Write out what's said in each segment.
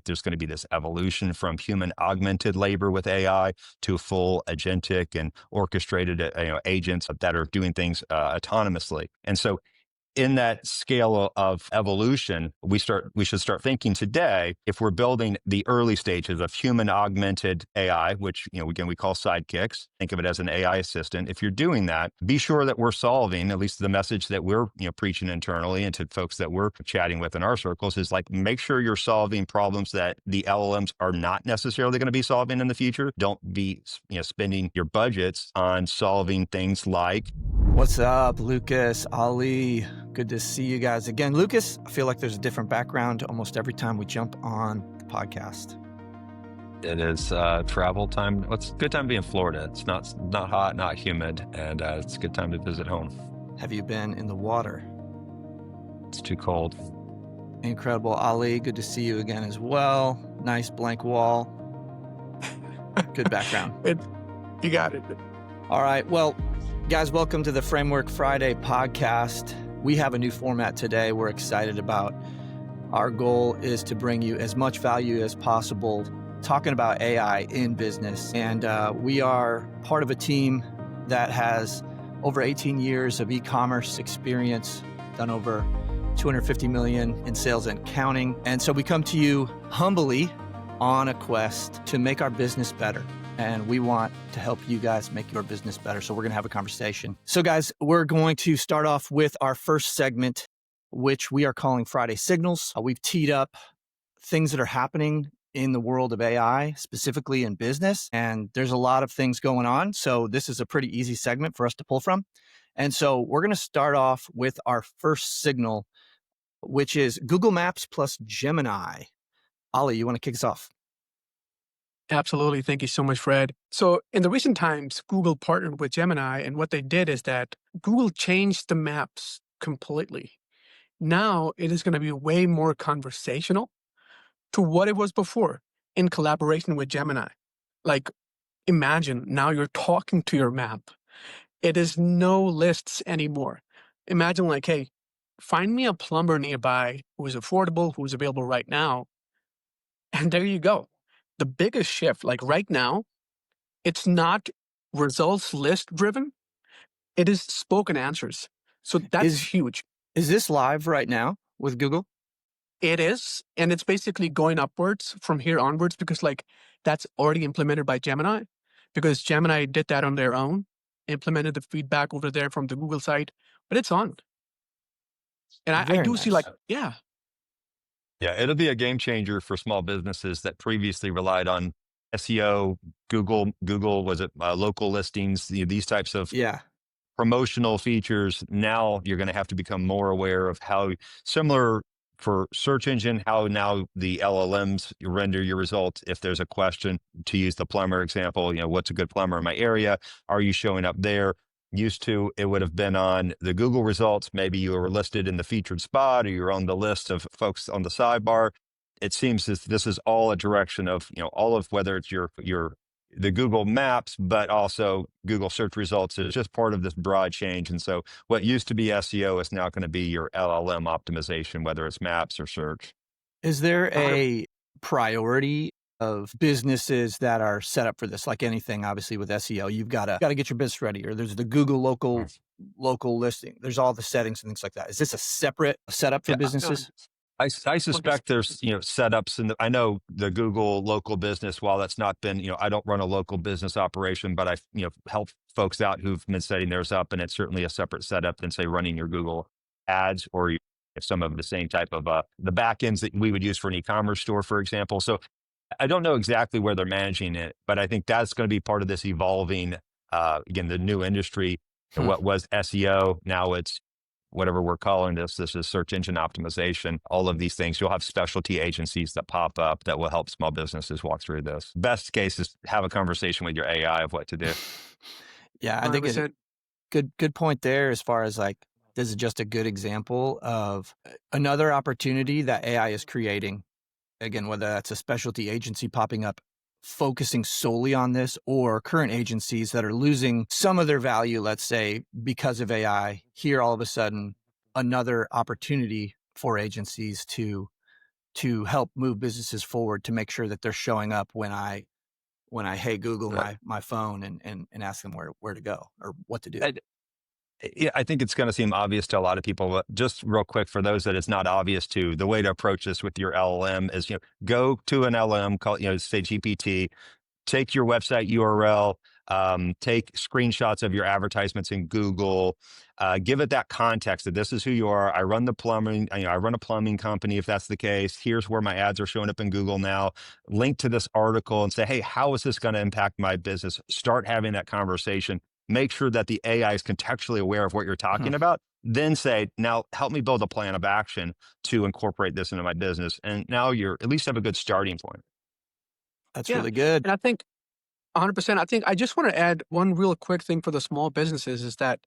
There's going to be this evolution from human augmented labor with AI to full agentic and orchestrated agents that are doing things autonomously. And so in that scale of evolution, we should start thinking today, if we're building the early stages of human augmented AI, which, again, we call Sidekicks, think of it as an AI assistant. If you're doing that, be sure that we're solving, at least the message that we're, preaching internally and to folks that we're chatting with in our circles is like, make sure you're solving problems that the LLMs are not necessarily going to be solving in the future. Don't be, spending your budgets on solving things like. What's up, Lucas, Ali? Good to see you guys again. Lucas, I feel like there's a different background almost every time we jump on the podcast. It is travel time. It's a good time to be in Florida. It's not hot, not humid, and it's a good time to visit home. Have you been in the water? It's too cold. Incredible. Ali, good to see you again as well. Nice blank wall. Good background. You got it. All right. Well, guys, welcome to the Framework Friday podcast. We have a new format today we're excited about. Our goal is to bring you as much value as possible talking about AI in business. And we are part of a team that has over 18 years of e-commerce experience, done over 250 million in sales and counting. And so we come to you humbly on a quest to make our business better. And we want to help you guys make your business better. So we're going to have a conversation. So guys, we're going to start off with our first segment, which we are calling Friday Signals. We've teed up things that are happening in the world of AI, specifically in business. And there's a lot of things going on. So this is a pretty easy segment for us to pull from. And so we're going to start off with our first signal, which is Google Maps plus Gemini. Ali, you want to kick us off? Absolutely. Thank you so much, Fred. So in the recent times, Google partnered with Gemini, and what they did is that Google changed the maps completely. Now it is going to be way more conversational to what it was before in collaboration with Gemini. Like, imagine now you're talking to your map. It is no lists anymore. Imagine like, hey, find me a plumber nearby who is affordable, who is available right now. And there you go. The biggest shift, like right now, it's not results list driven. It is spoken answers. So that's huge. Is this live right now with Google? It is. And it's basically going upwards from here onwards because like that's already implemented by Gemini because Gemini did that on their own, implemented the feedback over there from the Google side, but it's on. And I do see like, yeah. Yeah, it'll be a game changer for small businesses that previously relied on SEO, Google was it local listings, these types of promotional features. Now you're going to have to become more aware of how similar for search engine, how now the LLMs render your results. If there's a question, to use the plumber example, what's a good plumber in my area? Are you showing up there? Used to, it would have been on the Google results. Maybe you were listed in the featured spot or you're on the list of folks on the sidebar. It seems this is all a direction of, all of whether it's the Google Maps, but also Google search results is just part of this broad change. And so what used to be SEO is now going to be your LLM optimization, whether it's maps or search. Is there a priority of businesses that are set up for this? Like anything, obviously with SEO, you've got to get your business ready, or there's the Google local listing. There's all the settings and things like that. Is this a separate setup for businesses? I suspect there's, setups and I know the Google local business, while that's not been, I don't run a local business operation, but I, help folks out who've been setting theirs up. And it's certainly a separate setup than say running your Google ads or some of the same type of the backends that we would use for an e-commerce store, for example. So I don't know exactly where they're managing it, but I think that's going to be part of this evolving, again, the new industry. What was SEO, now it's whatever we're calling this is search engine optimization. All of these things, you'll have specialty agencies that pop up that will help small businesses walk through this. Best case is have a conversation with your AI of what to do. Yeah, I think it's good point there as far as like, this is just a good example of another opportunity that AI is creating. Again, whether that's a specialty agency popping up, focusing solely on this, or current agencies that are losing some of their value, let's say, because of AI. Here, all of a sudden, another opportunity for agencies to to help move businesses forward, to make sure that they're showing up when I hey Google my phone and ask them where to go or what to do. Yeah, I think it's going to seem obvious to a lot of people, but just real quick for those that it's not obvious to, the way to approach this with your LLM is, go to an LLM, call, say GPT, take your website URL, take screenshots of your advertisements in Google, give it that context that this is who you are. I run the plumbing, I run a plumbing company. If that's the case, here's where my ads are showing up in Google now. Link to this article and say, hey, how is this going to impact my business? Start having that conversation. Make sure that the AI is contextually aware of what you're talking about. Then say, now help me build a plan of action to incorporate this into my business. And now you're at least have a good starting point. That's really good. And I think 100%. I just want to add one real quick thing for the small businesses is that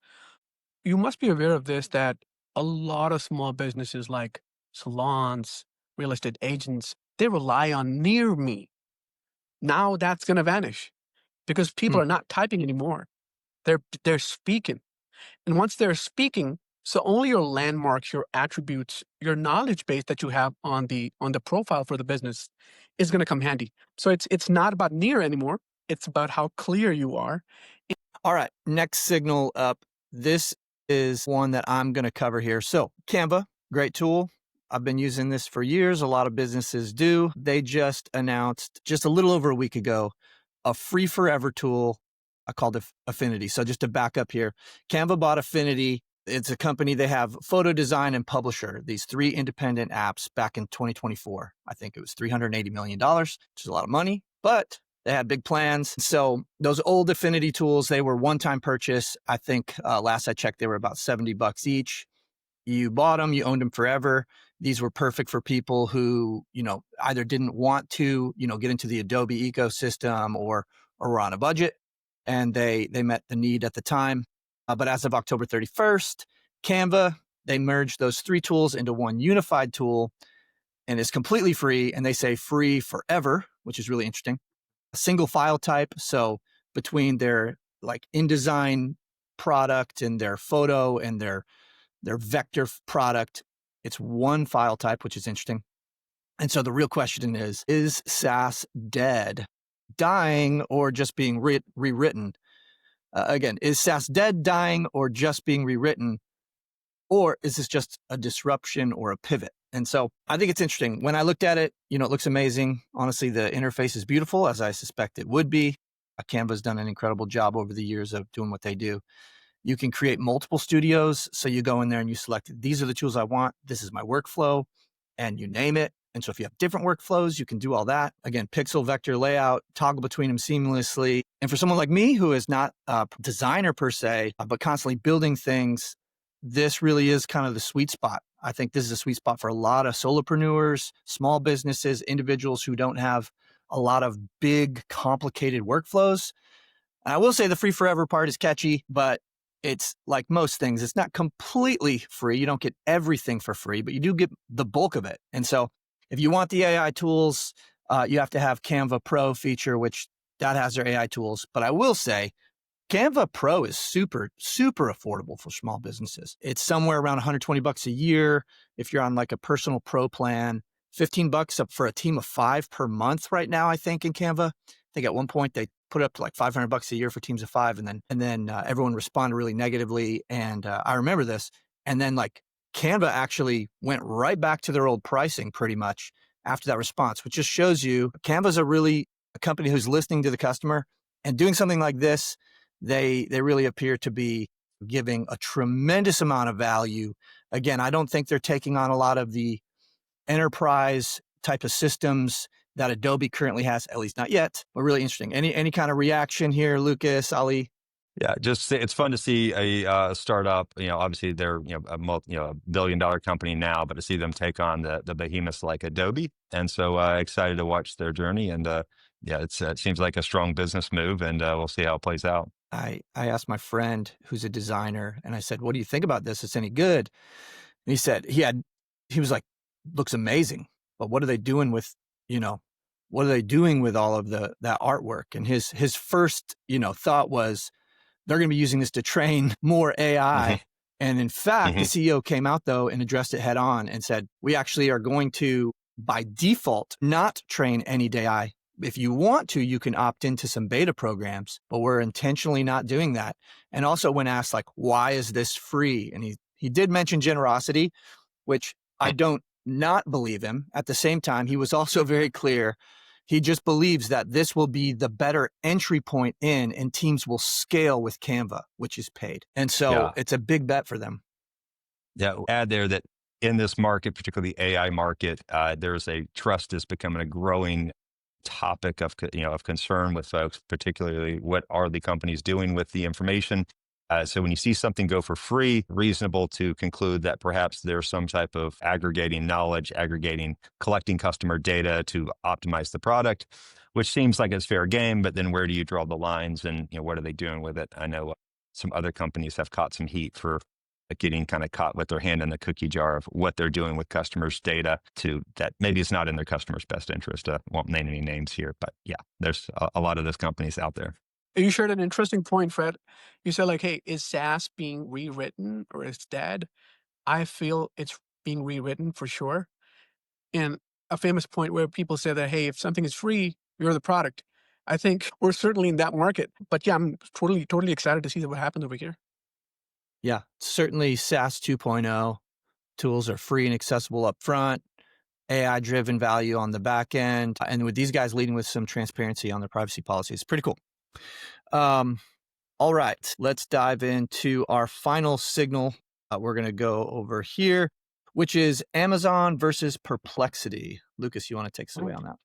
you must be aware of this, that a lot of small businesses like salons, real estate agents, they rely on Near Me. Now that's going to vanish because people are not typing anymore. They're speaking. And once they're speaking, so only your landmarks, your attributes, your knowledge base that you have on the profile for the business is going to come handy. So it's not about near anymore. It's about how clear you are. All right, next signal up. This is one that I'm going to cover here. So Canva, great tool. I've been using this for years. A lot of businesses do. They just announced just a little over a week ago, a free forever tool. I called it Affinity. So just to back up here, Canva bought Affinity. It's a company. They have photo design and publisher, these 3 independent apps back in 2024. I think it was $380 million, which is a lot of money, but they had big plans. So those old Affinity tools, they were one-time purchase. I think last I checked, they were about $70 each. You bought them, you owned them forever. These were perfect for people who, either didn't want to, get into the Adobe ecosystem or were on a budget. And they met the need at the time. But as of October 31st, Canva, they merged those 3 tools into one unified tool, and it's completely free. And they say free forever, which is really interesting. A single file type. So between their InDesign product and their photo and their vector product, it's one file type, which is interesting. And so the real question is SaaS dead, dying, or just being rewritten? Again, is SaaS dead, dying, or just being rewritten? Or is this just a disruption or a pivot? And so I think it's interesting. When I looked at it, it looks amazing. Honestly, the interface is beautiful, as I suspect it would be. Canva's done an incredible job over the years of doing what they do. You can create multiple studios. So you go in there and you select, these are the tools I want. This is my workflow, and you name it. And so if you have different workflows, you can do all that. Again, pixel, vector, layout, toggle between them seamlessly. And for someone like me, who is not a designer per se, but constantly building things, this really is kind of the sweet spot. I think this is a sweet spot for a lot of solopreneurs, small businesses, individuals who don't have a lot of big, complicated workflows. And I will say the free forever part is catchy, but it's like most things, it's not completely free. You don't get everything for free, but you do get the bulk of it. And so if you want the AI tools, you have to have Canva Pro feature, which that has their AI tools. But I will say Canva Pro is super, super affordable for small businesses. It's somewhere around $120 a year. If you're on like a personal pro plan, $15 up for a team of 5 per month right now, I think, in Canva. I think at one point they put it up to like $500 a year for teams of 5. And then everyone responded really negatively. And I remember this. And then Canva actually went right back to their old pricing pretty much after that response, which just shows you Canva's a company who's listening to the customer and doing something like this. They really appear to be giving a tremendous amount of value. Again, I don't think they're taking on a lot of the enterprise type of systems that Adobe currently has, at least not yet, but really interesting. Any kind of reaction here, Lucas, Ali? Yeah, it's fun to see a startup. Obviously they're a billion-dollar company now, but to see them take on the behemoths like Adobe, and so excited to watch their journey. And it seems like a strong business move, and we'll see how it plays out. I asked my friend who's a designer, and I said, "What do you think about this? It's any good?" And he said he was like, "Looks amazing, but what are they doing with what are they doing with all of that artwork?" And his first thought was, they're going to be using this to train more AI. And in fact, the CEO came out though and addressed it head on and said, we actually are going to by default not train any AI. If you want to, you can opt into some beta programs, but we're intentionally not doing that. And also when asked like, why is this free? And he did mention generosity, which I don't not believe him. At the same time, he was also very clear. He just believes that this will be the better entry point in, and teams will scale with Canva, which is paid. And so it's a big bet for them. Yeah, add there that in this market, particularly the AI market, there's a trust is becoming a growing topic of of concern with folks, particularly what are the companies doing with the information. So when you see something go for free, reasonable to conclude that perhaps there's some type of aggregating knowledge, collecting customer data to optimize the product, which seems like it's fair game. But then where do you draw the lines, and what are they doing with it? I know some other companies have caught some heat for getting kind of caught with their hand in the cookie jar of what they're doing with customers' data to that maybe it's not in their customers' best interest. Won't name any names here, but yeah, there's a lot of those companies out there. You shared an interesting point, Fred. You said like, hey, is SaaS being rewritten or is dead? I feel it's being rewritten for sure. And a famous point where people say that, hey, if something is free, you're the product. I think we're certainly in that market. But yeah, I'm totally excited to see what happens over here. Yeah, certainly SaaS 2.0 tools are free and accessible up front, AI-driven value on the back end, and with these guys leading with some transparency on their privacy policies. Pretty cool. All right, let's dive into our final signal. We're going to go over here, which is Amazon versus Perplexity. Lucas, you want to take us away on that?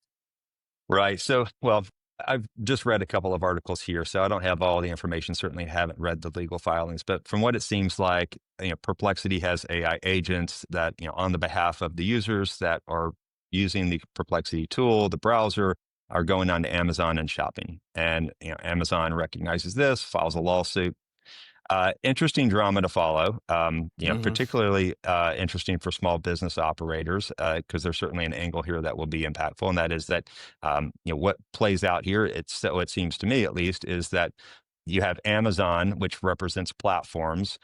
Right. So, well, I've just read a couple of articles here, so I don't have all the information. Certainly haven't read the legal filings, but from what it seems like, Perplexity has AI agents that, on the behalf of the users that are using the Perplexity tool, the browser, are going on to Amazon and shopping. And, Amazon recognizes this, files a lawsuit. Interesting drama to follow, particularly interesting for small business operators, because there's certainly an angle here that will be impactful. And that is that, what plays out here, so it seems to me at least, is that you have Amazon, which represents platforms,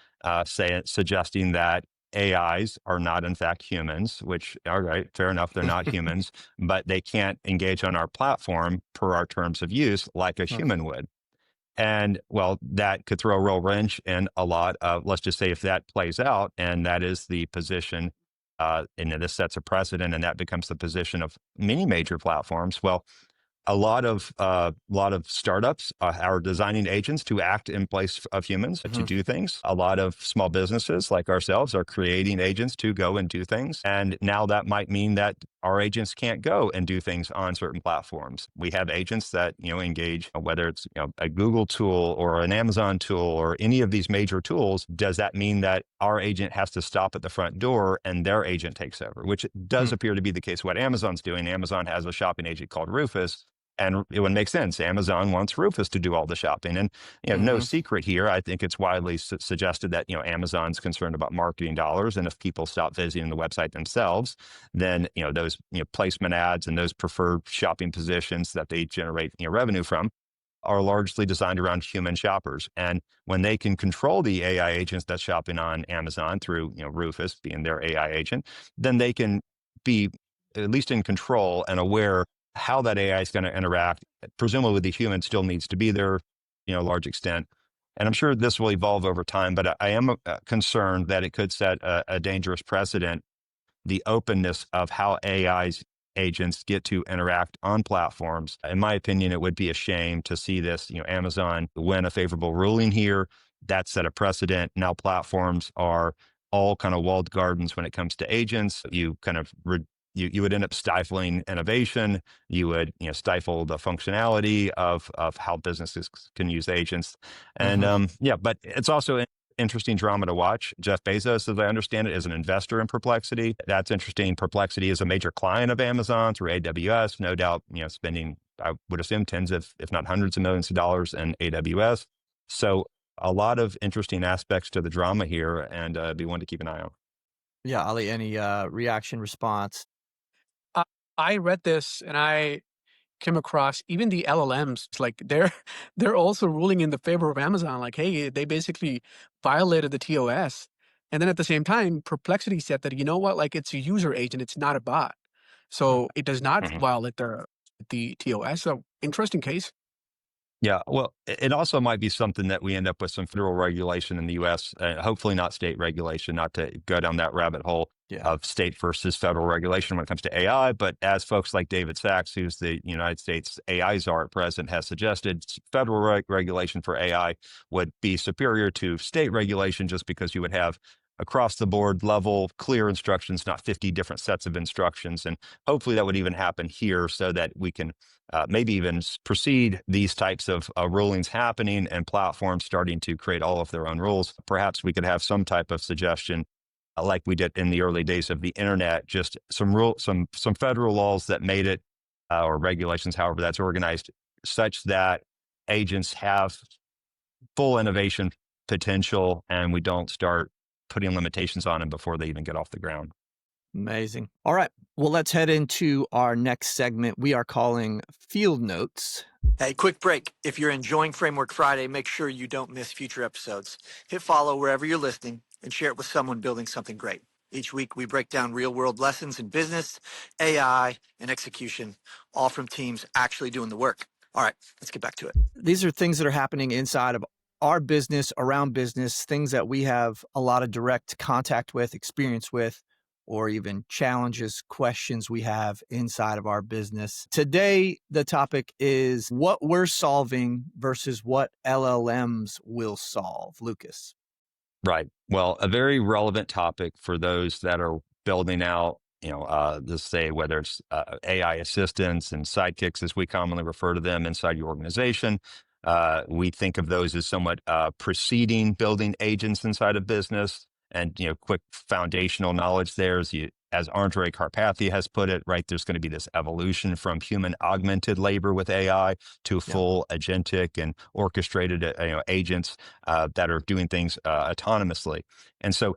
suggesting that AIs are not in fact humans, which, all right, fair enough, they're not humans, but they can't engage on our platform per our terms of use like a human would. And well, that could throw a real wrench in a lot of, let's just say if that plays out and that is the position, and this sets a precedent and that becomes the position of many major platforms. Well, a lot of startups are designing agents to act in place of humans to do things. A lot of small businesses like ourselves are creating agents to go and do things. And now that might mean that our agents can't go and do things on certain platforms. We have agents that, engage, whether it's a Google tool or an Amazon tool or any of these major tools. Does that mean that our agent has to stop at the front door and their agent takes over? Which does appear to be the case. What Amazon's doing. Amazon has a shopping agent called Rufus. And it would make sense. Amazon wants Rufus to do all the shopping. And no secret here. I think it's widely suggested that Amazon's concerned about marketing dollars. And if people stop visiting the website themselves, then those placement ads and those preferred shopping positions that they generate revenue from are largely designed around human shoppers. And when they can control the AI agents that's shopping on Amazon through Rufus being their AI agent, then they can be at least in control and aware how that AI is going to interact. Presumably the human still needs to be there, large extent. And I'm sure this will evolve over time, but I am concerned that it could set a dangerous precedent, the openness of how AI's agents get to interact on platforms. In my opinion, it would be a shame to see this, Amazon win a favorable ruling here. That set a precedent. Now platforms are all kind of walled gardens when it comes to agents. You kind of you would end up stifling innovation. You would stifle the functionality of how businesses can use agents. And but it's also an interesting drama to watch. Jeff Bezos, as I understand it, is an investor in Perplexity. That's interesting. Perplexity is a major client of Amazon through AWS, no doubt, spending, I would assume, tens of, if not hundreds of millions of dollars in AWS. So a lot of interesting aspects to the drama here, and be one to keep an eye on. Yeah, Ali, any reaction, response? I read this and I came across even the LLMs, like they're also ruling in the favor of Amazon. Like, hey, they basically violated the TOS. And then at the same time, Perplexity said that, like it's a user agent, it's not a bot. So it does not Mhm. violate the TOS. So interesting case. Yeah, well, it also might be something that we end up with some federal regulation in the US, hopefully not state regulation, not to go down that rabbit hole of state versus federal regulation when it comes to AI. But as folks like David Sachs, who's the United States AI czar at present, has suggested, federal regulation for AI would be superior to state regulation just because you would have across the board level, clear instructions, not 50 different sets of instructions. And hopefully that would even happen here so that we can maybe even precede these types of rulings happening and platforms starting to create all of their own rules. Perhaps we could have some type of suggestion, like we did in the early days of the internet, just some federal laws that made it, or regulations, however that's organized, such that agents have full innovation potential, and we don't start putting limitations on them before they even get off the ground. Amazing. All right. Well, let's head into our next segment we are calling Field Notes. Hey, quick break. If you're enjoying Framework Friday, make sure you don't miss future episodes. Hit follow wherever you're listening and share it with someone building something great. Each week, we break down real-world lessons in business, AI, and execution, all from teams actually doing the work. All right, let's get back to it. These are things that are happening inside of our business, around business, things that we have a lot of direct contact with, experience with, or even challenges, questions we have inside of our business. Today, the topic is what we're solving versus what LLMs will solve. Lucas. Right. Well, a very relevant topic for those that are building out, let's say whether it's AI assistants and sidekicks, as we commonly refer to them inside your organization. We think of those as somewhat preceding building agents inside a business. And, quick foundational knowledge there is, as Andre Karpathy has put it, right, there's going to be this evolution from human augmented labor with AI to full agentic and orchestrated agents that are doing things autonomously. And so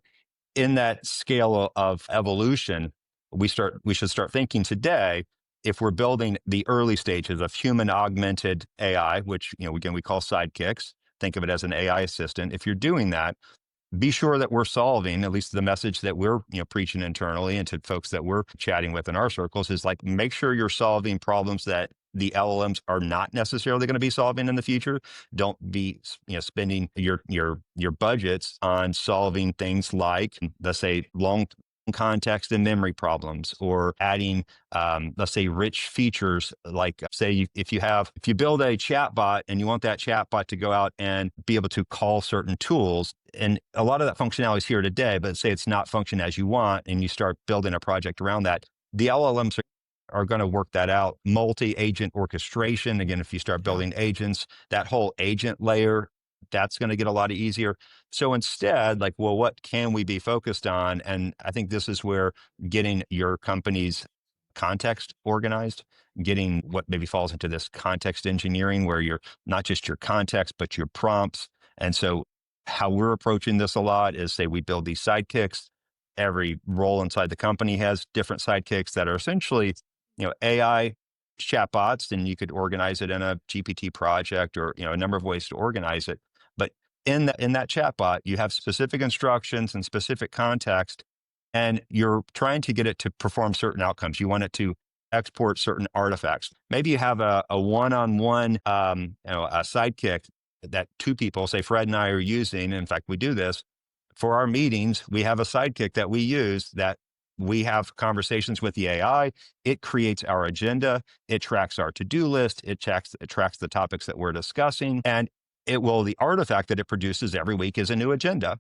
in that scale of evolution, we should start thinking today, if we're building the early stages of human augmented AI, which, again, we call sidekicks, think of it as an AI assistant. If you're doing that, be sure that we're solving, at least the message that we're preaching internally and to folks that we're chatting with in our circles is like, make sure you're solving problems that the LLMs are not necessarily going to be solving in the future. Don't be spending your budgets on solving things like, let's say, long context and memory problems, or adding let's say rich features like, say, if you build a chatbot and you want that chatbot to go out and be able to call certain tools, and a lot of that functionality is here today, but say it's not function as you want and you start building a project around that, the LLMs are going to work that out. Multi-agent orchestration, again, if you start building agents, that whole agent layer, that's going to get a lot easier. So instead, like, well, what can we be focused on? And I think this is where getting your company's context organized, getting what maybe falls into this context engineering, where you're not just your context, but your prompts. And so how we're approaching this a lot is, say, we build these sidekicks. Every role inside the company has different sidekicks that are essentially, AI chatbots, and you could organize it in a GPT project, or, a number of ways to organize it. But in that chatbot, you have specific instructions and specific context, and you're trying to get it to perform certain outcomes. You want it to export certain artifacts. Maybe you have a one-on-one, a sidekick that two people, say Fred and I, are using. In fact, we do this for our meetings. We have a sidekick that we use that we have conversations with the AI. It creates our agenda. It tracks our to-do list. It tracks the topics that we're discussing. And the artifact that it produces every week is a new agenda.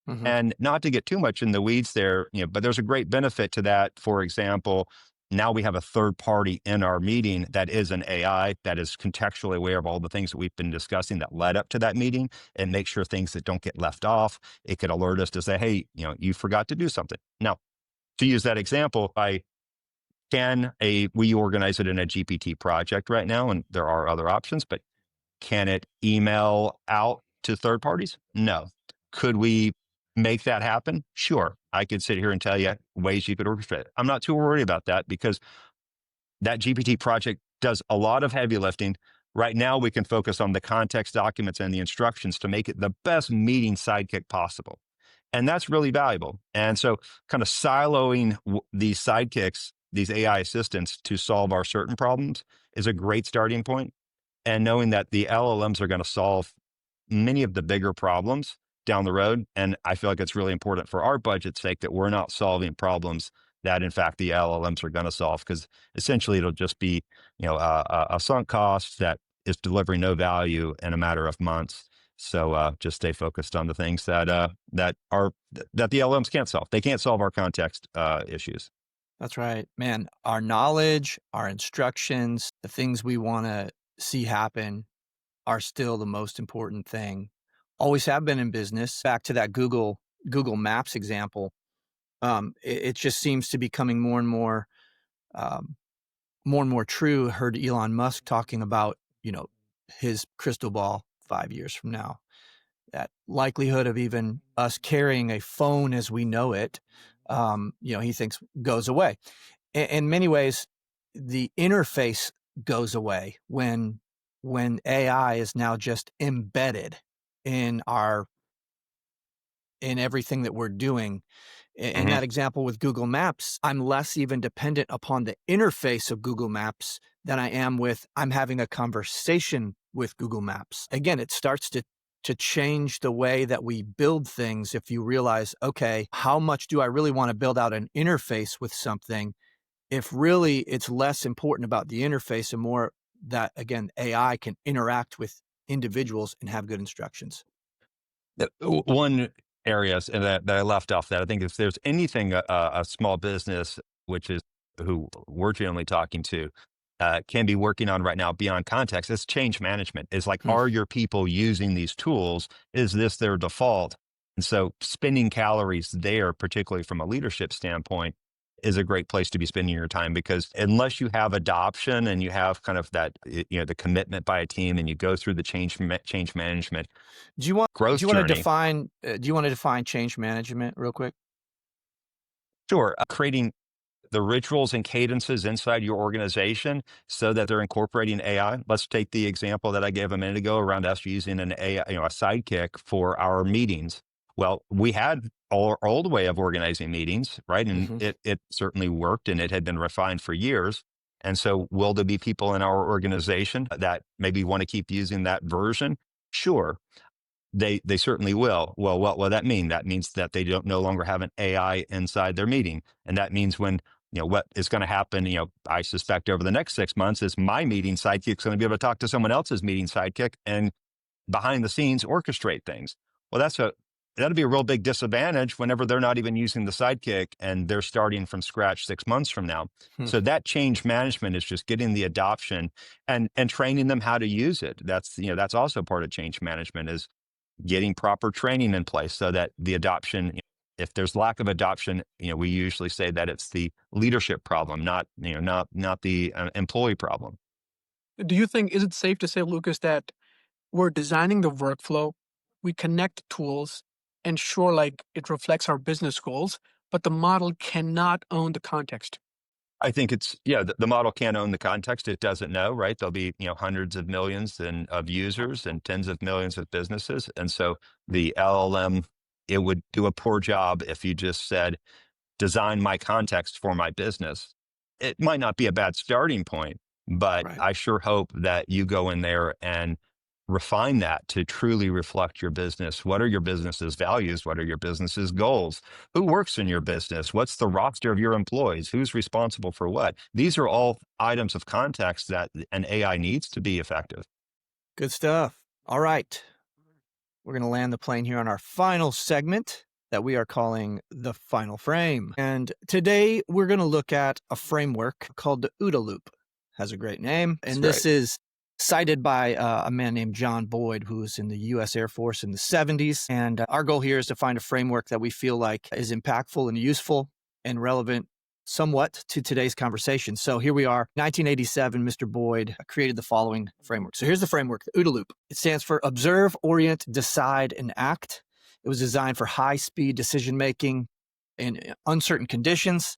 Mm-hmm. And not to get too much in the weeds there, but there's a great benefit to that. For example, now we have a third party in our meeting that is an AI that is contextually aware of all the things that we've been discussing that led up to that meeting, and make sure things that don't get left off. It could alert us to say, hey, you forgot to do something. Now, to use that example, we organize it in a GPT project right now, and there are other options, but can it email out to third parties? No. Could we make that happen? Sure. I could sit here and tell you ways you could orchestrate it. I'm not too worried about that, because that GPT project does a lot of heavy lifting. Right now, we can focus on the context documents and the instructions to make it the best meeting sidekick possible. And that's really valuable. And so kind of siloing these sidekicks these AI assistants to solve our certain problems is a great starting point. And knowing that the LLMs are going to solve many of the bigger problems down the road. And I feel like it's really important for our budget's sake that we're not solving problems that in fact the LLMs are going to solve, because essentially it'll just be, a sunk cost that is delivering no value in a matter of months. So just stay focused on the things that the LLMs can't solve. They can't solve our context issues. That's right, man. Our knowledge, our instructions, the things we want to see happen are still the most important thing. Always have been in business. Back to that Google Maps example, it just seems to be becoming more and more true. Heard Elon Musk talking about his crystal ball 5 years from now. That likelihood of even us carrying a phone as we know it, he thinks goes away. In many ways, the interface goes away when AI is now just embedded in everything that we're doing. In that example with Google Maps, I'm less even dependent upon the interface of Google Maps than I am I'm having a conversation with Google Maps. Again, it starts to change the way that we build things. If you realize, okay, how much do I really want to build out an interface with something? If really it's less important about the interface and more that, again, AI can interact with individuals and have good instructions. One area that I left off that I think if there's anything a small business, which is who we're generally talking to, can be working on right now beyond context, it's change management. Is like, are your people using these tools? Is this their default? And so spending calories there, particularly from a leadership standpoint, is a great place to be spending your time, because unless you have adoption and you have kind of that, the commitment by a team and you go through the change management growth journey. Do you want to define change management real quick? Sure. Creating the rituals and cadences inside your organization so that they're incorporating AI. Let's take the example that I gave a minute ago around us using an AI, a Sidekick for our meetings. Well, we had our old way of organizing meetings, right? And it certainly worked, and it had been refined for years. And so will there be people in our organization that maybe want to keep using that version? Sure. They certainly will. Well, what will that mean? That means that they don't no longer have an AI inside their meeting. And that means when, what is going to happen, I suspect over the next 6 months is my meeting sidekick is going to be able to talk to someone else's meeting sidekick and behind the scenes orchestrate things. Well, that'd be a real big disadvantage whenever they're not even using the sidekick and they're starting from scratch 6 months from now. So that change management is just getting the adoption and training them how to use it. That's also part of change management, is getting proper training in place so that the adoption, if there's lack of adoption, we usually say that it's the leadership problem, not the employee problem. Do you think, is it safe to say, Lucas, that we're designing the workflow, we connect tools, ensure like it reflects our business goals, but the model cannot own the context? I think it's, the model can't own the context. It doesn't know, right? There'll be, hundreds of millions of users and tens of millions of businesses. And so the LLM, it would do a poor job if you just said, design my context for my business. It might not be a bad starting point, but Right. I sure hope that you go in there and refine that to truly reflect your business. What are your business's values? What are your business's goals? Who works in your business? What's the roster of your employees? Who's responsible for what? These are all items of context that an AI needs to be effective. Good stuff. All right. We're going to land the plane here on our final segment that we are calling the final frame. And today we're going to look at a framework called the OODA Loop. Has a great name. And this is cited by a man named John Boyd, who was in the U.S. Air Force in the 70s. And our goal here is to find a framework that we feel like is impactful and useful and relevant somewhat to today's conversation. So here we are, 1987, Mr. Boyd created the following framework. So here's the framework, the OODA Loop. It stands for Observe, Orient, Decide, and Act. It was designed for high-speed decision-making in uncertain conditions,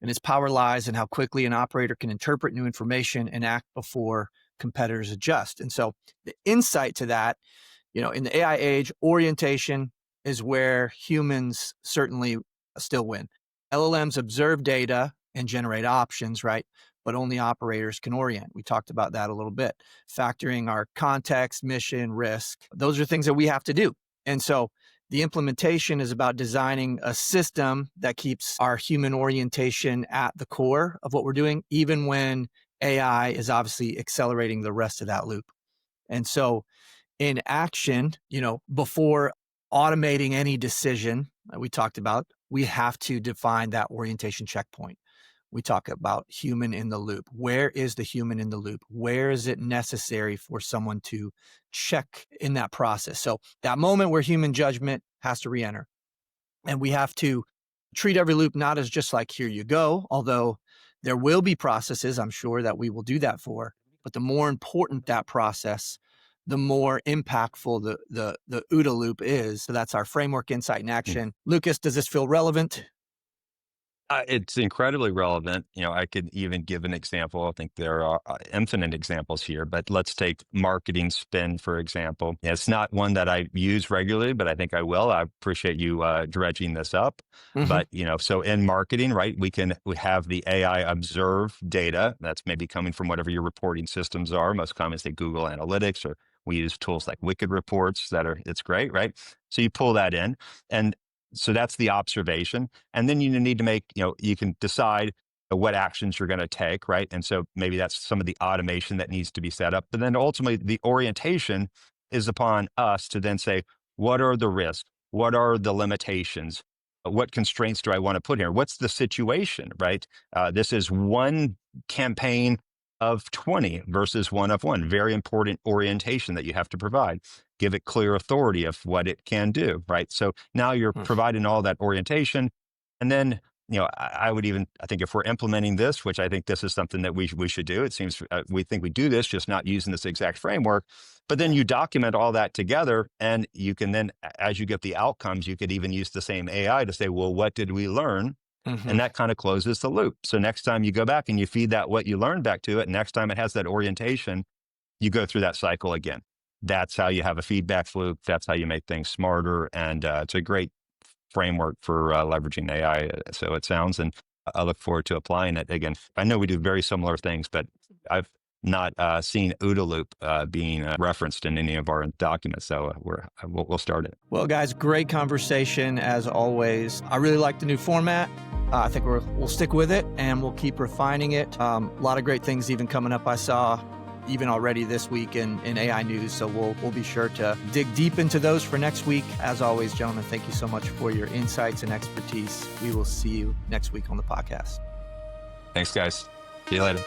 and its power lies in how quickly an operator can interpret new information and act before competitors adjust. And so the insight to that, in the AI age, orientation is where humans certainly still win. LLMs observe data and generate options, right? But only operators can orient. We talked about that a little bit. Factoring our context, mission, risk. Those are things that we have to do. And so the implementation is about designing a system that keeps our human orientation at the core of what we're doing, even when AI is obviously accelerating the rest of that loop. And so in action, before automating any decision that we talked about, we have to define that orientation checkpoint. We talk about human in the loop. Where is the human in the loop? Where is it necessary for someone to check in that process? So that moment where human judgment has to re-enter. And we have to treat every loop not as just like, here you go, although there will be processes, I'm sure, that we will do that for. But the more important that process, the more impactful the OODA loop is. So that's our framework, insight, and action. Lucas, does this feel relevant? It's incredibly relevant. I could even give an example. I think there are infinite examples here, but let's take marketing spend, for example. It's not one that I use regularly, but I think I will. I appreciate you dredging this up. But, so in marketing, right, we have the AI observe data that's maybe coming from whatever your reporting systems are. Most commonly, say Google Analytics, or we use tools like Wicked Reports it's great, right? So you pull that in, and so that's the observation. And then you need to make, you can decide what actions you're going to take, right? And so maybe that's some of the automation that needs to be set up. But then ultimately the orientation is upon us to then say, what are the risks? What are the limitations? What constraints do I want to put here? What's the situation, right? This is one campaign of 20 versus one of one. Very important orientation that you have to provide. Give it clear authority of what it can do, right? So now you're providing all that orientation. And then, I think if we're implementing this, which I think this is something that we should do, it seems we think we do this, just not using this exact framework. But then you document all that together, and you can then, as you get the outcomes, you could even use the same AI to say, well, what did we learn? And that kind of closes the loop. So next time you go back and you feed that what you learned back to it, next time it has that orientation, you go through that cycle again. That's how you have a feedback loop. That's how you make things smarter. And it's a great framework for leveraging AI, so it sounds. And I look forward to applying it. Again, I know we do very similar things, but I've not seen OODA Loop being referenced in any of our documents. So we'll start it. Well, guys, great conversation as always. I really like the new format. I think we'll stick with it, and we'll keep refining it. A lot of great things even coming up. I saw even already this week in AI news. So we'll be sure to dig deep into those for next week. As always, gentlemen, thank you so much for your insights and expertise. We will see you next week on the podcast. Thanks, guys. See you later.